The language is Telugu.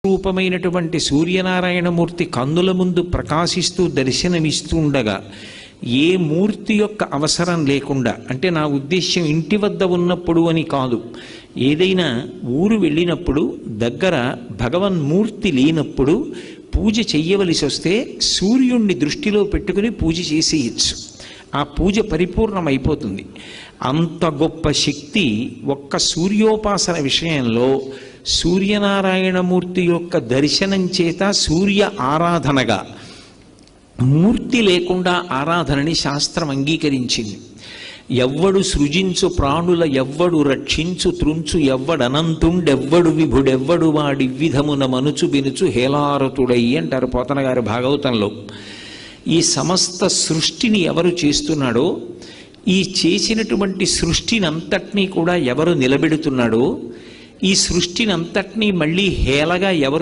రూపమైనటువంటి సూర్యనారాయణమూర్తి కన్నుల ముందు ప్రకాశిస్తూ దర్శనమిస్తూ ఉండగా ఏ మూర్తి యొక్క అవసరం లేకుండా, అంటే నా ఉద్దేశ్యం ఇంటి వద్ద ఉన్నప్పుడు అని కాదు, ఏదైనా ఊరు వెళ్ళినప్పుడు దగ్గర భగవన్మూర్తి లేనప్పుడు పూజ చెయ్యవలసి వస్తే సూర్యుణ్ణి దృష్టిలో పెట్టుకుని పూజ చేసేయచ్చు. ఆ పూజ పరిపూర్ణమైపోతుంది. అంత గొప్ప శక్తి ఒక్క సూర్యోపాసన విషయంలో సూర్యనారాయణమూర్తి యొక్క దర్శనం చేత సూర్య ఆరాధనగా, మూర్తి లేకుండా ఆరాధనని శాస్త్రం అంగీకరించింది. ఎవ్వడు సృజించు ప్రాణుల ఎవ్వడు రక్షించు త్రుంచు ఎవ్వడనంతుండెవ్వడు విభుడెవ్వడు వాడి విధమున మనుచు బినుచు హేలారతుడై అంటారు పోతన గారి భాగవతంలో. ఈ సమస్త సృష్టిని ఎవరు చేస్తున్నాడో, ఈ చేసినటువంటి సృష్టినంతటినీ కూడా ఎవరు నిలబెడుతున్నాడో, ఈ సృష్టినంతటినీ మళ్ళీ హేళగా ఎవరు